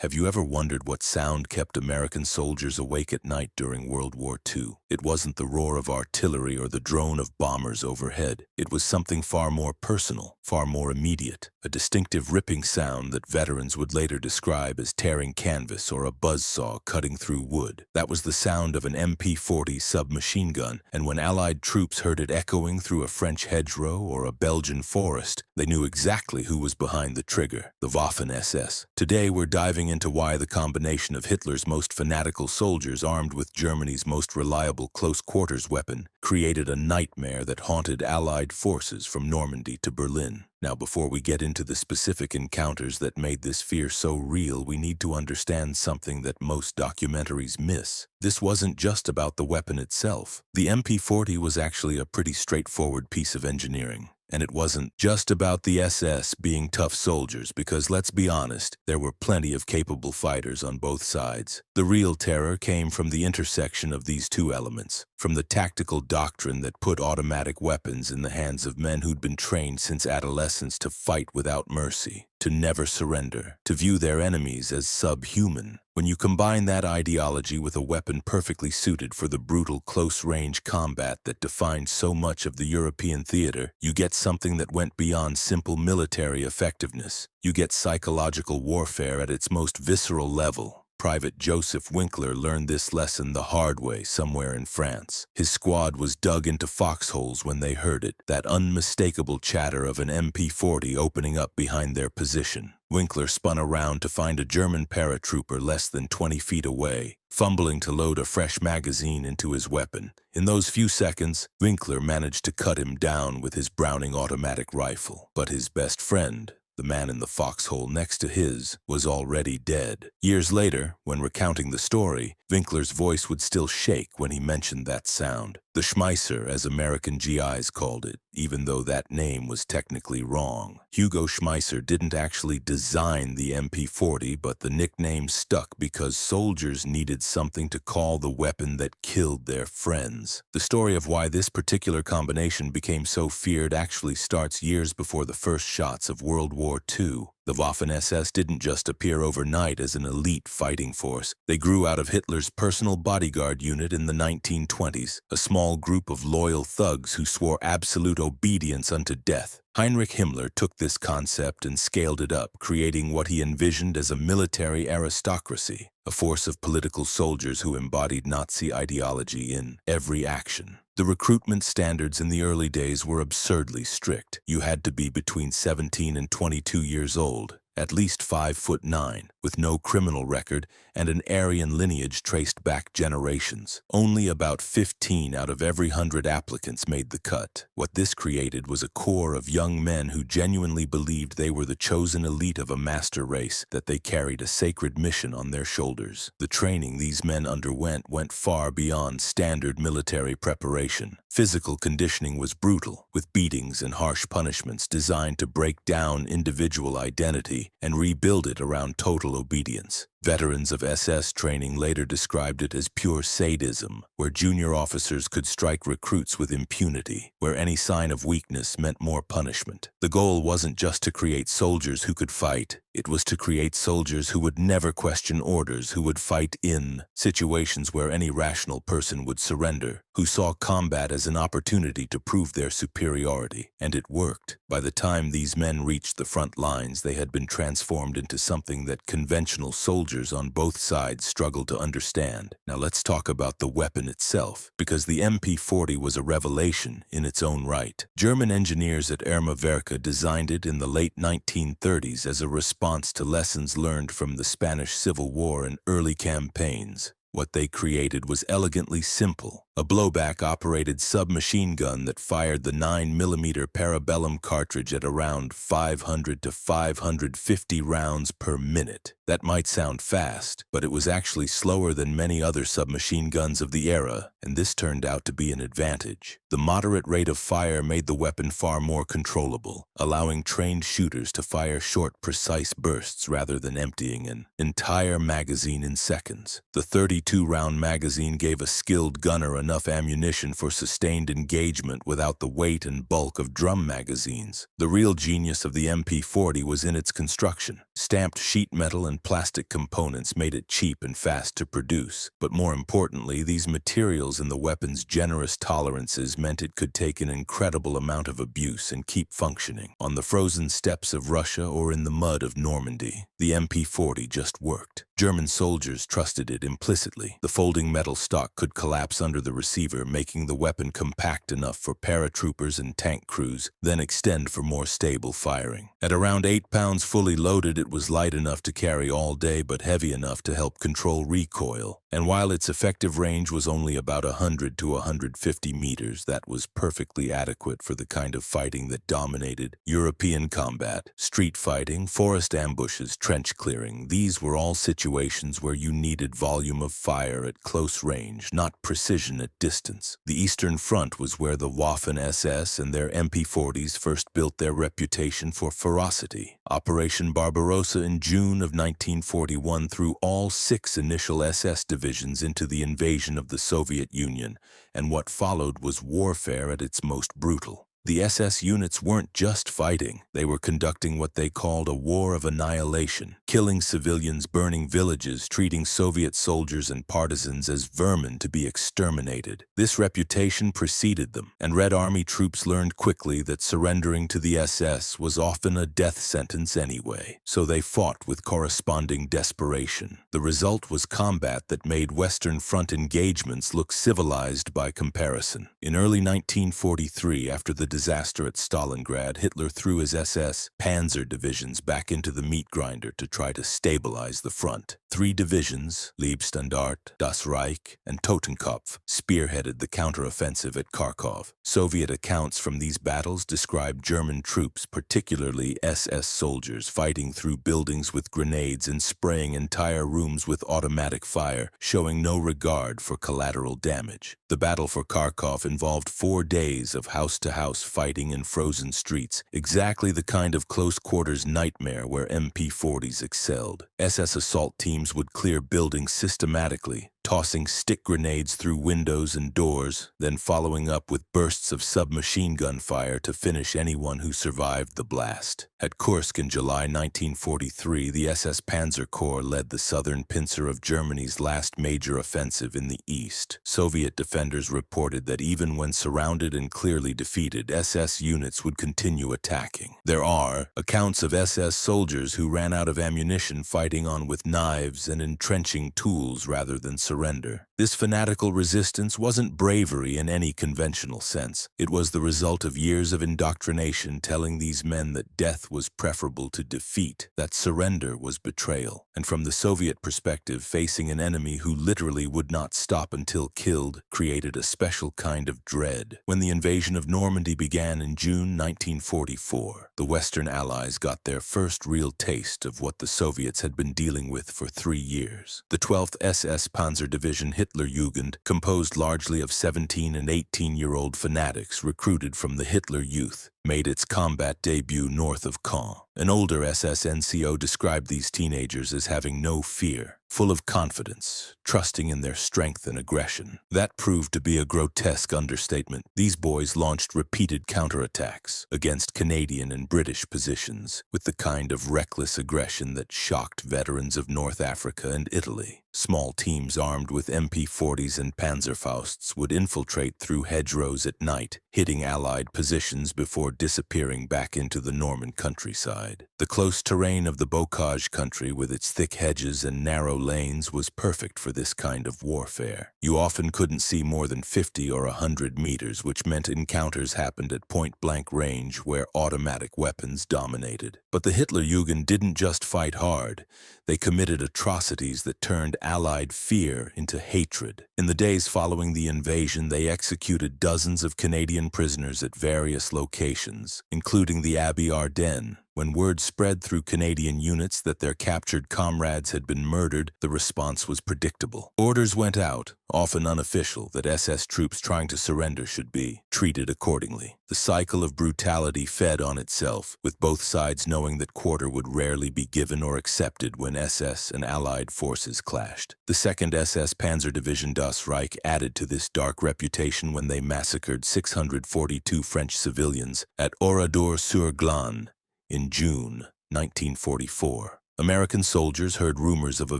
Have you ever wondered what sound kept American soldiers awake at night during World War II? It wasn't the roar of artillery or the drone of bombers overhead. It was something far more personal, far more immediate, a distinctive ripping sound that veterans would later describe as tearing canvas or a buzzsaw cutting through wood. That was the sound of an MP40 submachine gun, and when Allied troops heard it echoing through a French hedgerow or a Belgian forest, they knew exactly who was behind the trigger: the Waffen-SS. Today we're diving into why the combination of Hitler's most fanatical soldiers armed with Germany's most reliable close-quarters weapon created a nightmare that haunted Allied forces from Normandy to Berlin. Now, before we get into the specific encounters that made this fear so real, we need to understand something that most documentaries miss. This wasn't just about the weapon itself. The MP40 was actually a pretty straightforward piece of engineering. And it wasn't just about the SS being tough soldiers, because let's be honest, there were plenty of capable fighters on both sides. The real terror came from the intersection of these two elements, from the tactical doctrine that put automatic weapons in the hands of men who'd been trained since adolescence to fight without mercy, to never surrender, to view their enemies as subhuman. When you combine that ideology with a weapon perfectly suited for the brutal close-range combat that defined so much of the European theater, you get something that went beyond simple military effectiveness. You get psychological warfare at its most visceral level. Private Joseph Winkler learned this lesson the hard way somewhere in France. His squad was dug into foxholes when they heard it, that unmistakable chatter of an MP40 opening up behind their position. Winkler spun around to find a German paratrooper less than 20 feet away, fumbling to load a fresh magazine into his weapon. In those few seconds, Winkler managed to cut him down with his Browning automatic rifle. But his best friend, the man in the foxhole next to his, was already dead. Years later, when recounting the story, Winkler's voice would still shake when he mentioned that sound. The Schmeisser, as American GIs called it, even though that name was technically wrong. Hugo Schmeisser didn't actually design the MP40, but the nickname stuck because soldiers needed something to call the weapon that killed their friends. The story of why this particular combination became so feared actually starts years before the first shots of World War II. The Waffen-SS didn't just appear overnight as an elite fighting force. They grew out of Hitler's personal bodyguard unit in the 1920s, a small group of loyal thugs who swore absolute obedience unto death. Heinrich Himmler took this concept and scaled it up, creating what he envisioned as a military aristocracy, a force of political soldiers who embodied Nazi ideology in every action. The recruitment standards in the early days were absurdly strict. You had to be between 17 and 22 years old, at least 5'9", with no criminal record and an Aryan lineage traced back generations. Only about 15 out of every 100 applicants made the cut. What this created was a core of young men who genuinely believed they were the chosen elite of a master race, that they carried a sacred mission on their shoulders. The training these men underwent went far beyond standard military preparation. Physical conditioning was brutal, with beatings and harsh punishments designed to break down individual identity and rebuild it around total obedience. Veterans of SS training later described it as pure sadism, where junior officers could strike recruits with impunity, where any sign of weakness meant more punishment. The goal wasn't just to create soldiers who could fight, it was to create soldiers who would never question orders, who would fight in situations where any rational person would surrender, who saw combat as an opportunity to prove their superiority. And it worked. By the time these men reached the front lines, they had been transformed into something that conventional soldiers on both sides struggled to understand. Now let's talk about the weapon itself, because the MP40 was a revelation in its own right. German engineers at Werke designed it in the late 1930s as a response to lessons learned from the Spanish Civil War and early campaigns. What they created was elegantly simple, a blowback-operated submachine gun that fired the 9mm parabellum cartridge at around 500 to 550 rounds per minute. That might sound fast, but it was actually slower than many other submachine guns of the era, and this turned out to be an advantage. The moderate rate of fire made the weapon far more controllable, allowing trained shooters to fire short, precise bursts rather than emptying an entire magazine in seconds. The 32-round magazine gave a skilled gunner enough ammunition for sustained engagement without the weight and bulk of drum magazines. The real genius of the MP40 was in its construction. Stamped sheet metal and plastic components made it cheap and fast to produce, but more importantly, these materials and the weapon's generous tolerances meant it could take an incredible amount of abuse and keep functioning. On the frozen steppes of Russia or in the mud of Normandy, the MP40 just worked. German soldiers trusted it implicitly. The folding metal stock could collapse under the receiver, making the weapon compact enough for paratroopers and tank crews, then extend for more stable firing. At around 8 pounds fully loaded, it was light enough to carry all day but heavy enough to help control recoil. And while its effective range was only about 100 to 150 meters, that was perfectly adequate for the kind of fighting that dominated European combat. Street fighting, forest ambushes, trench clearing, these were all situations where you needed volume of fire at close range, not precision at distance. The Eastern Front was where the Waffen-SS and their MP40s first built their reputation for ferocity. Operation Barbarossa in June of 1941 threw all 6 initial SS divisions into the invasion of the Soviet Union, and what followed was warfare at its most brutal. The SS units weren't just fighting, they were conducting what they called a war of annihilation, killing civilians, burning villages, treating Soviet soldiers and partisans as vermin to be exterminated. This reputation preceded them, and Red Army troops learned quickly that surrendering to the SS was often a death sentence anyway, so they fought with corresponding desperation. The result was combat that made Western Front engagements look civilized by comparison. In early 1943, after the disaster at Stalingrad, Hitler threw his SS Panzer divisions back into the meat grinder to try to stabilize the front. 3 divisions, Leibstandarte, Das Reich, and Totenkopf, spearheaded the counteroffensive at Kharkov. Soviet accounts from these battles describe German troops, particularly SS soldiers, fighting through buildings with grenades and spraying entire rooms with automatic fire, showing no regard for collateral damage. The battle for Kharkov involved 4 days of house-to-house fighting in frozen streets, exactly the kind of close-quarters nightmare where MP40s excelled. SS assault teams would clear buildings systematically, tossing stick grenades through windows and doors, then following up with bursts of submachine gun fire to finish anyone who survived the blast. At Kursk in July 1943, the SS Panzer Corps led the southern pincer of Germany's last major offensive in the east. Soviet defenders reported that even when surrounded and clearly defeated, SS units would continue attacking. There are accounts of SS soldiers who ran out of ammunition fighting on with knives and entrenching tools rather than surrender. This fanatical resistance wasn't bravery in any conventional sense. It was the result of years of indoctrination telling these men that death was preferable to defeat, that surrender was betrayal. And from the Soviet perspective, facing an enemy who literally would not stop until killed created a special kind of dread. When the invasion of Normandy began in June 1944, the Western Allies got their first real taste of what the Soviets had been dealing with for 3 years. The 12th SS Panzer Division Hitlerjugend, composed largely of 17 and 18-year-old fanatics recruited from the Hitler Youth, made its combat debut north of Caen. An older SS NCO described these teenagers as having no fear, full of confidence, trusting in their strength and aggression. That proved to be a grotesque understatement. These boys launched repeated counterattacks against Canadian and British positions with the kind of reckless aggression that shocked veterans of North Africa and Italy. Small teams armed with MP40s and Panzerfausts would infiltrate through hedgerows at night, hitting Allied positions before disappearing back into the Norman countryside. The close terrain of the Bocage country with its thick hedges and narrow lanes was perfect for this kind of warfare. You often couldn't see more than 50 or 100 meters, which meant encounters happened at point-blank range where automatic weapons dominated. But the Hitlerjugend didn't just fight hard. They committed atrocities that turned Allied fear into hatred. In the days following the invasion, they executed dozens of Canadian prisoners at various locations, including the Abbey Ardennes, When word spread through Canadian units that their captured comrades had been murdered, the response was predictable. Orders went out, often unofficial, that SS troops trying to surrender should be treated accordingly. The cycle of brutality fed on itself, with both sides knowing that quarter would rarely be given or accepted when SS and Allied forces clashed. The 2nd SS Panzer Division Das Reich added to this dark reputation when they massacred 642 French civilians at Oradour-sur-Glane in June 1944. American soldiers heard rumors of a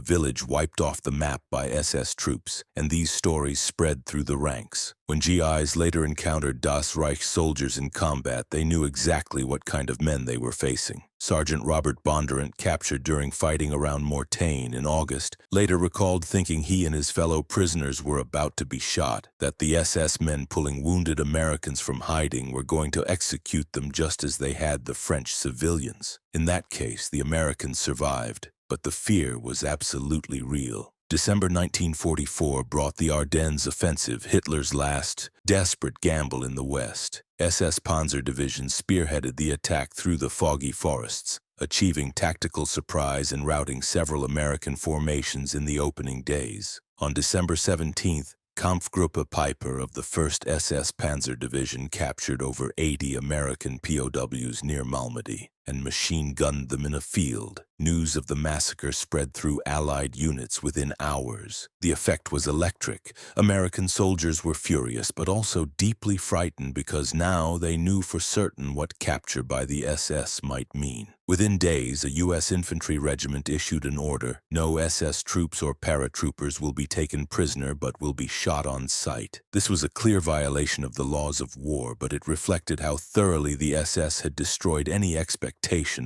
village wiped off the map by SS troops, and these stories spread through the ranks. When GIs later encountered Das Reich soldiers in combat, they knew exactly what kind of men they were facing. Sergeant Robert Bondurant, captured during fighting around Mortain in August, later recalled thinking he and his fellow prisoners were about to be shot, that the SS men pulling wounded Americans from hiding were going to execute them just as they had the French civilians. In that case, the Americans survived, but the fear was absolutely real. December 1944 brought the Ardennes offensive, Hitler's last, desperate gamble in the West. SS Panzer Division spearheaded the attack through the foggy forests, achieving tactical surprise and routing several American formations in the opening days. On December 17th, Kampfgruppe Piper of the 1st SS Panzer Division captured over 80 American POWs near Malmedy and machine-gunned them in a field. News of the massacre spread through Allied units within hours. The effect was electric. American soldiers were furious, but also deeply frightened because now they knew for certain what capture by the SS might mean. Within days, a U.S. infantry regiment issued an order: no SS troops or paratroopers will be taken prisoner but will be shot on sight. This was a clear violation of the laws of war, but it reflected how thoroughly the SS had destroyed any expectation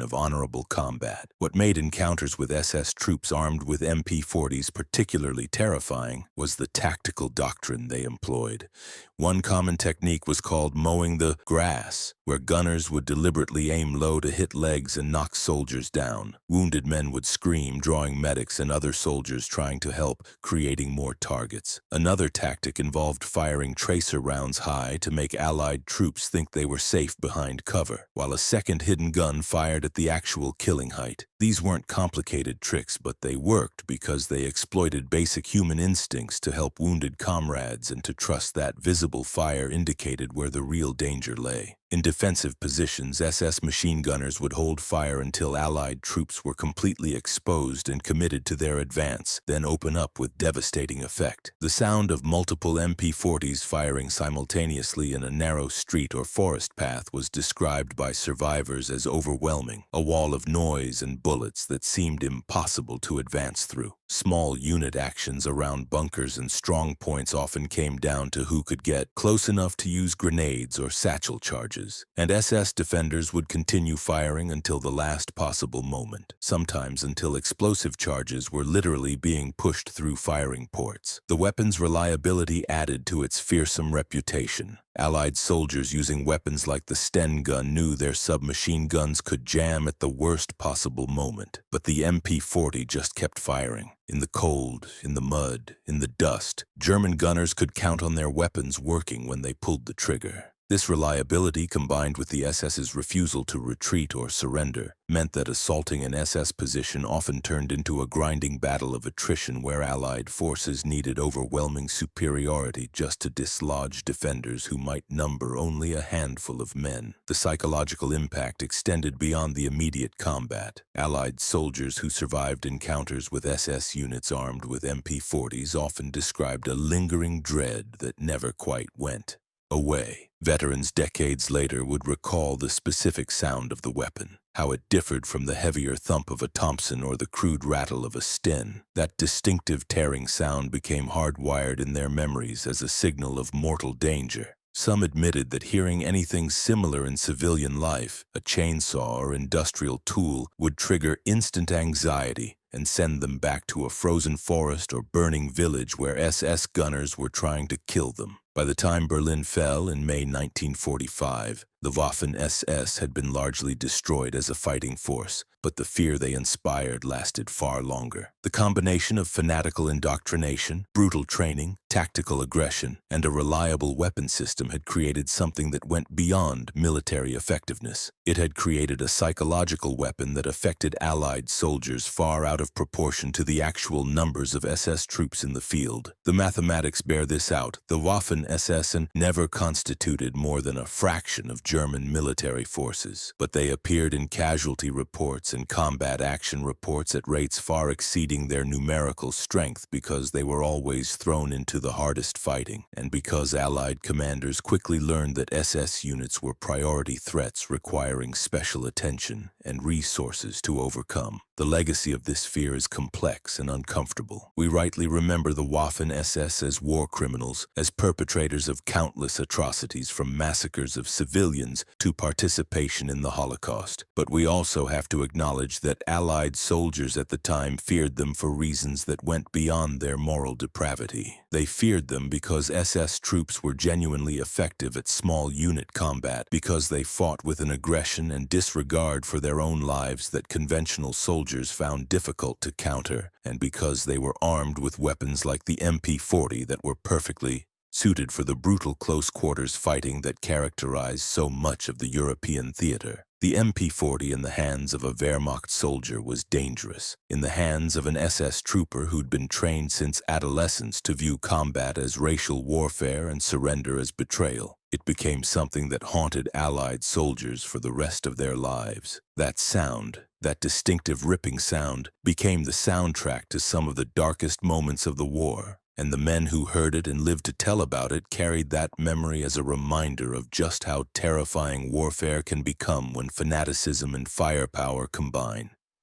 of honorable combat. What made encounters with SS troops armed with MP40s particularly terrifying was the tactical doctrine they employed. One common technique was called mowing the grass, where gunners would deliberately aim low to hit legs and knock soldiers down. Wounded men would scream, drawing medics and other soldiers trying to help, creating more targets. Another tactic involved firing tracer rounds high to make Allied troops think they were safe behind cover, while a second hidden gun fired at the actual killing height. These weren't complicated tricks, but they worked because they exploited basic human instincts to help wounded comrades and to trust that visible fire indicated where the real danger lay. In defensive positions, SS machine gunners would hold fire until Allied troops were completely exposed and committed to their advance, then open up with devastating effect. The sound of multiple MP40s firing simultaneously in a narrow street or forest path was described by survivors as overwhelming, a wall of noise and bullets that seemed impossible to advance through. Small unit actions around bunkers and strong points often came down to who could get close enough to use grenades or satchel charges, and SS defenders would continue firing until the last possible moment, sometimes until explosive charges were literally being pushed through firing ports. The weapon's reliability added to its fearsome reputation. Allied soldiers using weapons like the Sten gun knew their submachine guns could jam at the worst possible moment, but the MP40 just kept firing. In the cold, in the mud, in the dust, German gunners could count on their weapons working when they pulled the trigger. This reliability, combined with the SS's refusal to retreat or surrender, meant that assaulting an SS position often turned into a grinding battle of attrition where Allied forces needed overwhelming superiority just to dislodge defenders who might number only a handful of men. The psychological impact extended beyond the immediate combat. Allied soldiers who survived encounters with SS units armed with MP40s often described a lingering dread that never quite went away. Veterans decades later would recall the specific sound of the weapon, how it differed from the heavier thump of a Thompson or the crude rattle of a Sten. That distinctive tearing sound became hardwired in their memories as a signal of mortal danger. Some admitted that hearing anything similar in civilian life, a chainsaw or industrial tool, would trigger instant anxiety and send them back to a frozen forest or burning village where SS gunners were trying to kill them. By the time Berlin fell in May 1945, The Waffen-SS had been largely destroyed as a fighting force, but the fear they inspired lasted far longer. The combination of fanatical indoctrination, brutal training, tactical aggression, and a reliable weapon system had created something that went beyond military effectiveness. It had created a psychological weapon that affected Allied soldiers far out of proportion to the actual numbers of SS troops in the field. The mathematics bear this out. The Waffen-SS never constituted more than a fraction of German military forces, but they appeared in casualty reports and combat action reports at rates far exceeding their numerical strength because they were always thrown into the hardest fighting, and because Allied commanders quickly learned that SS units were priority threats requiring special attention and resources to overcome. The legacy of this fear is complex and uncomfortable. We rightly remember the Waffen-SS as war criminals, as perpetrators of countless atrocities from massacres of civilians to participation in the Holocaust. But we also have to acknowledge that Allied soldiers at the time feared them for reasons that went beyond their moral depravity. They feared them because SS troops were genuinely effective at small unit combat, because they fought with an aggression and disregard for their own lives that conventional soldiers found difficult to counter, and because they were armed with weapons like the MP40 that were perfectly suited for the brutal close-quarters fighting that characterized so much of the European theater. The MP40 in the hands of a Wehrmacht soldier was dangerous. In the hands of an SS trooper who'd been trained since adolescence to view combat as racial warfare and surrender as betrayal, it became something that haunted Allied soldiers for the rest of their lives. That sound, that distinctive ripping sound, became the soundtrack to some of the darkest moments of the war. And the men who heard it and lived to tell about it carried that memory as a reminder of just how terrifying warfare can become when fanaticism and firepower combine.